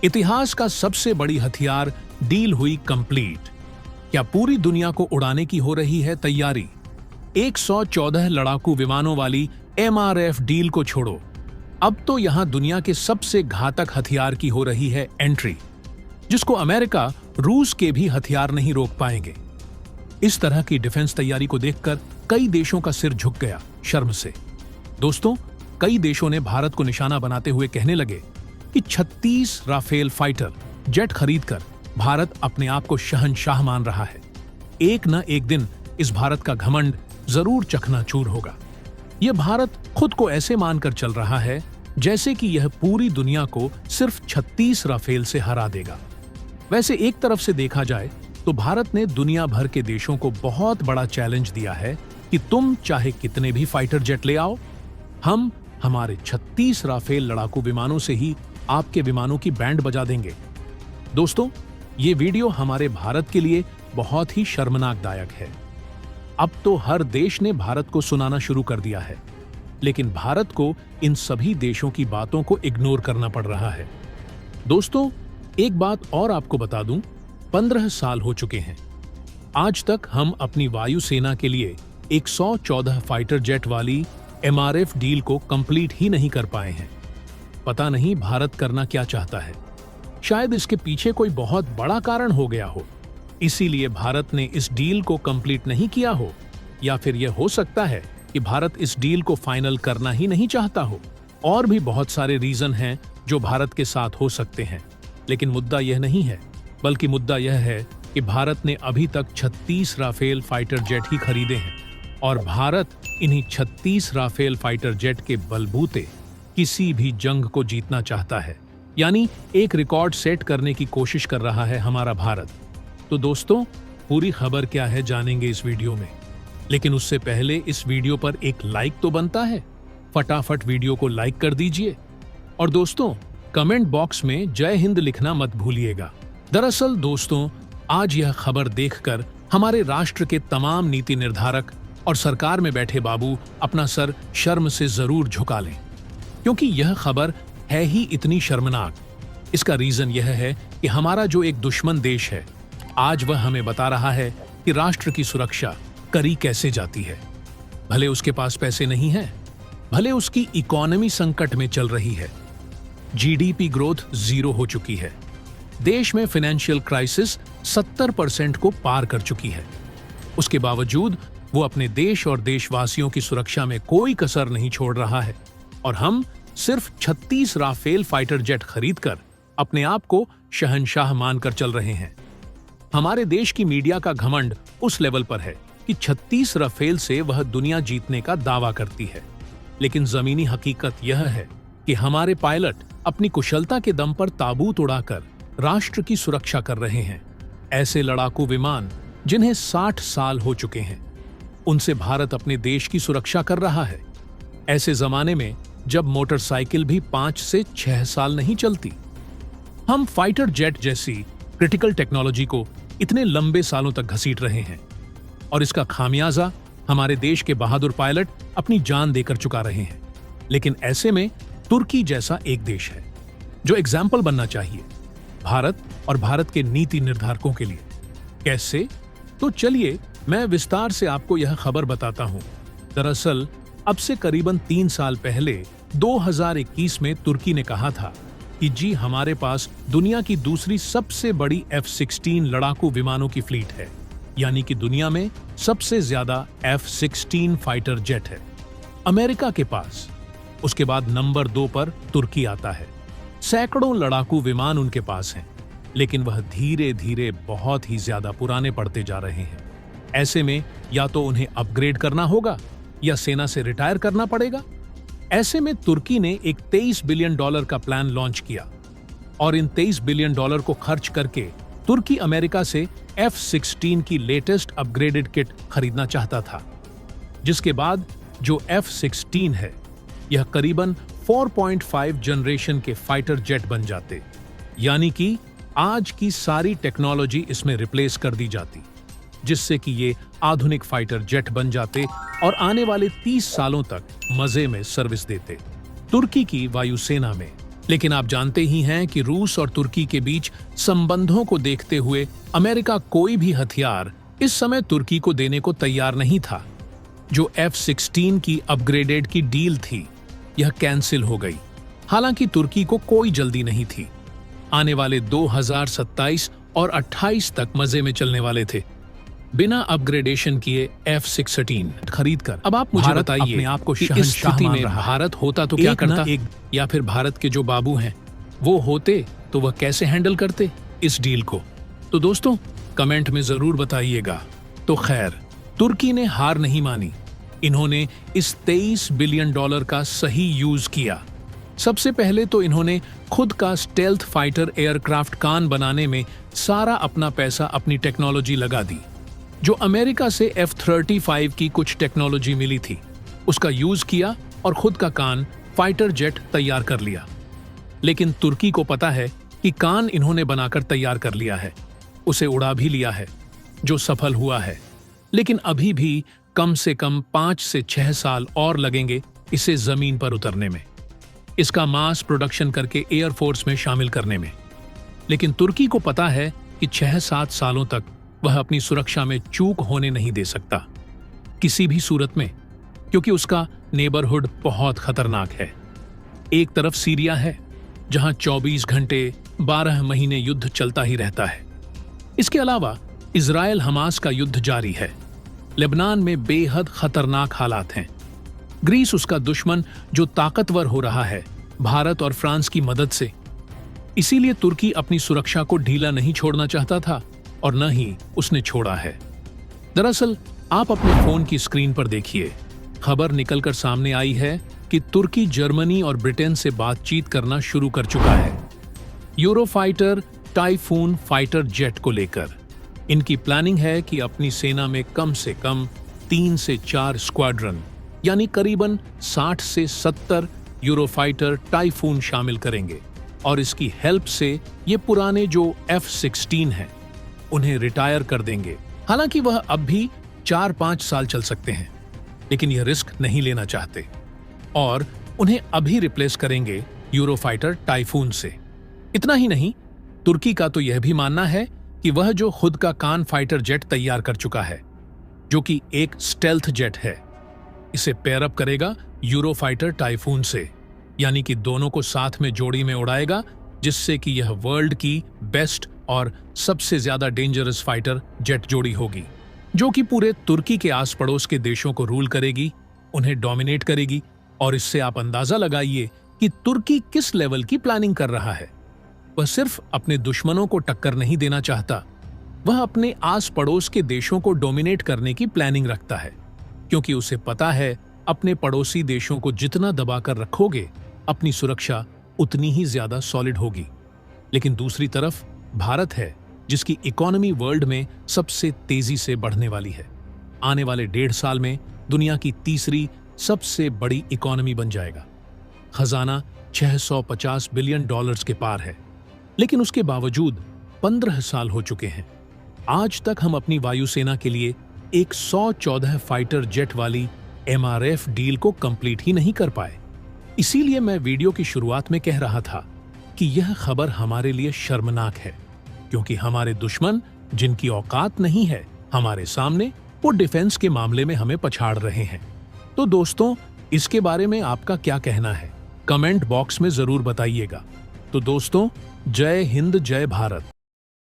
इतिहास का सबसे बड़ी हथियार डील हुई कंप्लीट। क्या पूरी दुनिया को उड़ाने की हो रही है तैयारी? 114 लड़ाकू विमानों वाली MRF डील को छोड़ो, अब तो यहां दुनिया के सबसे घातक हथियार की हो रही है एंट्री, जिसको अमेरिका, रूस के भी हथियार नहीं रोक पाएंगे। इस तरह की डिफेंस तैयारी को देखकर कई देशों का सिर झुक गया शर्म से। दोस्तों, कई देशों ने भारत को निशाना बनाते हुए कहने लगे कि 36 राफेल फाइटर जेट खरीदकर भारत अपने आप को शहंशाह मान रहा है। एक न एक दिन इस भारत का घमंड जरूर चकनाचूर होगा। यह भारत खुद को ऐसे मानकर चल रहा है जैसे कि यह पूरी दुनिया को सिर्फ 36 राफेल से हरा देगा। वैसे एक तरफ से देखा जाए तो भारत ने दुनिया भर के देशों को बहुत बड़ा चैलेंज दिया है कि तुम चाहे कितने भी फाइटर जेट ले आओ, हम हमारे 36 राफेल लड़ाकू विमानों से ही आपके विमानों की बैंड बजा देंगे। दोस्तों, ये वीडियो हमारे भारत के लिए बहुत ही शर्मनाकदायक है। अब तो हर देश ने भारत को सुनाना शुरू कर दिया है, लेकिन भारत को इन सभी देशों की बातों को इग्नोर करना पड़ रहा है। दोस्तों, एक बात और आपको बता दूं, 15 साल हो चुके हैं। आज तक हम अपनी वायुसेना के लिए 114 फाइटर जेट वाली MRF डील को कंप्लीट ही नहीं कर पाए हैं। पता नहीं भारत करना क्या चाहता है। शायद इसके पीछे कोई बहुत बड़ा कारण हो गया हो, इसीलिए भारत ने इस डील को कंप्लीट नहीं किया हो, या फिर यह हो सकता है कि भारत इस डील को फाइनल करना ही नहीं चाहता हो। और भी बहुत सारे रीजन हैं जो भारत के साथ हो सकते हैं, लेकिन मुद्दा यह नहीं है, बल्कि मुद्दा यह है कि भारत ने अभी तक 36 राफेल फाइटर जेट ही खरीदे हैं और भारत इन्हीं 36 राफेल फाइटर जेट के बलबूते किसी भी जंग को जीतना चाहता है, यानी एक रिकॉर्ड सेट करने की कोशिश कर रहा है हमारा भारत। तो दोस्तों, पूरी खबर क्या है जानेंगे इस वीडियो में, लेकिन उससे पहले इस वीडियो पर एक लाइक तो बनता है। फटाफट वीडियो को लाइक कर दीजिए और दोस्तों, कमेंट बॉक्स में जय हिंद लिखना मत भूलिएगा। दरअसल दोस्तों, आज यह खबर देखकर हमारे राष्ट्र के तमाम नीति निर्धारक और सरकार में बैठे बाबू अपना सर शर्म से जरूर झुका लें, क्योंकि यह खबर है ही इतनी शर्मनाक। इसका रीजन यह है कि हमारा जो एक दुश्मन देश है, आज वह हमें बता रहा है कि राष्ट्र की सुरक्षा करी कैसे जाती है। भले उसके पास पैसे नहीं है, भले उसकी इकोनॉमी संकट में चल रही है, GDP ग्रोथ 0 हो चुकी है, देश में फाइनेंशियल क्राइसिस 70% को पार कर चुकी है, उसके बावजूद वो अपने देश और देशवासियों की सुरक्षा में कोई कसर नहीं छोड़ रहा है। और हम सिर्फ 36 राफेल फाइटर जेट खरीदकर अपने आप को शहंशाह मानकर चल रहे हैं। हमारे देश की मीडिया का घमंड उस लेवल पर है कि 36 राफेल से वह दुनिया जीतने का दावा करती है, लेकिन जमीनी हकीकत यह है कि हमारे पायलट अपनी कुशलता के दम पर ताबूत उड़ाकर राष्ट्र की सुरक्षा कर रहे हैं। ऐसे लड़ाकू विमान जिन्हें 60 साल हो चुके हैं, उनसे भारत अपने देश की सुरक्षा कर रहा है। ऐसे जमाने में जब मोटरसाइकिल भी 5 से 6 साल नहीं चलती, हम फाइटर जेट जैसी क्रिटिकल टेक्नोलॉजी को इतने लंबे सालों तक घसीट रहे हैं, और इसका खामियाजा हमारे देश के बहादुर पायलट अपनी जान देकर चुका रहे हैं। लेकिन ऐसे में तुर्की जैसा एक देश है जो एग्जाम्पल बनना चाहिए भारत और भारत के नीति निर्धारकों के लिए। कैसे? तो चलिए मैं विस्तार से आपको यह खबर बताता हूं। दरअसल अब से करीबन 3 साल पहले 2021 में तुर्की ने कहा था कि जी हमारे पास दुनिया की दूसरी सबसे बड़ी F-16 लड़ाकू विमानों की फ्लीट है, यानी कि दुनिया में सबसे ज्यादा F-16 फाइटर जेट है अमेरिका के पास। उसके बाद नंबर 2 पर तुर्की आता है। सैकड़ों लड़ाकू विमान उनके पास हैं, लेकिन वह धीरे धीरे बहुत ही ज्यादा पुराने पड़ते जा रहे हैं। ऐसे में या तो उन्हें अपग्रेड करना होगा या सेना से रिटायर करना पड़ेगा। ऐसे में तुर्की ने एक $23 बिलियन का प्लान लॉन्च किया, और इन $23 बिलियन को खर्च करके तुर्की अमेरिका से F-16 की लेटेस्ट अपग्रेडेड किट खरीदना चाहता था, जिसके बाद जो F-16 है, यह करीबन 4.5 जनरेशन के फाइटर जेट बन जाते, यानी कि आज की सारी टेक्नोलॉजी इसमें रिप्लेस कर दी जाती, जिससे कि ये आधुनिक फाइटर जेट बन जाते और आने वाले 30 सालों तक मजे में सर्विस देते। तुर्की की वायुसेना में लेकिन आप जानते ही हैं कि रूस और तुर्की के बीच संबंधों को देखते हुए अमेरिका कोई भी हथियार इस समय तुर्की को देने को तैयार नहीं था। जो F-16 की अपग्रेडेड की डील थी, यह कैंसिल हो गई। हालांकि तुर्की को कोई जल्दी नहीं थी। आने वाले 2027 और 28 तक मजे में चलने वाले थे, बिना अपग्रेडेशन किए F-16 खरीदकर। अब आप मुझे बताइए अपने आप को इस स्थिति में भारत होता तो क्या करता, या फिर भारत के जो बाबू हैं वो होते तो वह कैसे हैंडल करते इस डील को? तो दोस्तों कमेंट में जरूर बताइएगा। तो खैर, तुर्की ने हार नहीं मानी। इन्होंने इस $23 बिलियन का सही यूज किया। सबसे पहले तो इन्होंने खुद का स्टेल्थ फाइटर एयरक्राफ्ट कान बनाने में सारा अपना पैसा, अपनी टेक्नोलॉजी लगा दी। जो अमेरिका से F-35 की कुछ टेक्नोलॉजी मिली थी, उसका यूज किया और खुद का कान फाइटर जेट तैयार कर लिया। लेकिन तुर्की को पता है कि कान इन्होंने बनाकर तैयार कर लिया है, उसे उड़ा भी लिया है, जो सफल हुआ है। लेकिन अभी भी कम से कम 5 से 6 साल और लगेंगे इसे जमीन पर उतरने में, इसका मास प्रोडक्शन करके एयरफोर्स में शामिल करने में। लेकिन तुर्की को पता है कि 6-7 सालों तक वह अपनी सुरक्षा में चूक होने नहीं दे सकता किसी भी सूरत में, क्योंकि उसका नेबरहुड बहुत खतरनाक है। एक तरफ सीरिया है, जहां 24 घंटे 12 महीने युद्ध चलता ही रहता है। इसके अलावा इजराइल हमास का युद्ध जारी है। लेबनान में बेहद खतरनाक हालात हैं। ग्रीस उसका दुश्मन, जो ताकतवर हो रहा है भारत और फ्रांस की मदद से। इसीलिए तुर्की अपनी सुरक्षा को ढीला नहीं छोड़ना चाहता था और न ही उसने छोड़ा है। दरअसल आप अपने फोन की स्क्रीन पर देखिए, खबर निकलकर सामने आई है कि तुर्की जर्मनी और ब्रिटेन से बातचीत करना शुरू कर चुका है यूरोफाइटर टाइफून फाइटर जेट को लेकर। इनकी प्लानिंग है कि अपनी सेना में कम से कम 3 से 4 स्क्वाड्रन, यानी करीबन 60 से 70 यूरोफाइटर टाइफून शामिल करेंगे और इसकी हेल्प से ये पुराने जो F-16 हैं उन्हें रिटायर कर देंगे। हालांकि वह अब भी 4-5 साल चल सकते हैं, लेकिन यह रिस्क नहीं लेना चाहते और उन्हें अभी रिप्लेस करेंगे यूरोफाइटर टाइफून से। इतना ही नहीं, तुर्की का तो यह भी मानना है कि वह जो खुद का कान फाइटर जेट तैयार कर चुका है, जो कि एक स्टेल्थ जेट है, इसे पेयरअप करेगा यूरोफाइटर टाइफून से, यानी कि दोनों को साथ में जोड़ी में उड़ाएगा, जिससे कि यह वर्ल्ड की बेस्ट और सबसे ज्यादा डेंजरस फाइटर जेट जोड़ी होगी, जो कि पूरे तुर्की के आस पड़ोस के देशों को रूल करेगी, उन्हें डोमिनेट करेगी। और इससे आप अंदाजा लगाइए कि तुर्की किस लेवल की प्लानिंग कर रहा है। वह सिर्फ अपने दुश्मनों को टक्कर नहीं देना चाहता, वह अपने आस पड़ोस के देशों को डोमिनेट करने की प्लानिंग रखता है, क्योंकि उसे पता है अपने पड़ोसी देशों को जितना दबाकर रखोगे, अपनी सुरक्षा उतनी ही ज्यादा सॉलिड होगी। लेकिन दूसरी तरफ भारत है, जिसकी इकोनॉमी वर्ल्ड में सबसे तेजी से बढ़ने वाली है। आने वाले 1.5 साल में दुनिया की तीसरी सबसे बड़ी इकोनॉमी बन जाएगा। खजाना $650 बिलियन के पार है। लेकिन उसके बावजूद 15 साल हो चुके हैं, आज तक हम अपनी वायुसेना के लिए 114 फाइटर जेट वाली MRF डील को कंप्लीट ही नहीं कर पाए। इसीलिए मैं वीडियो की शुरुआत में कह रहा था कि यह खबर हमारे लिए शर्मनाक है, क्योंकि हमारे दुश्मन, जिनकी औकात नहीं है हमारे सामने, वो डिफेंस के मामले में हमें पछाड़ रहे हैं। तो दोस्तों, इसके बारे में आपका क्या कहना है? कमेंट बॉक्स में जरूर बताइएगा। तो दोस्तों, जय हिंद, जय भारत।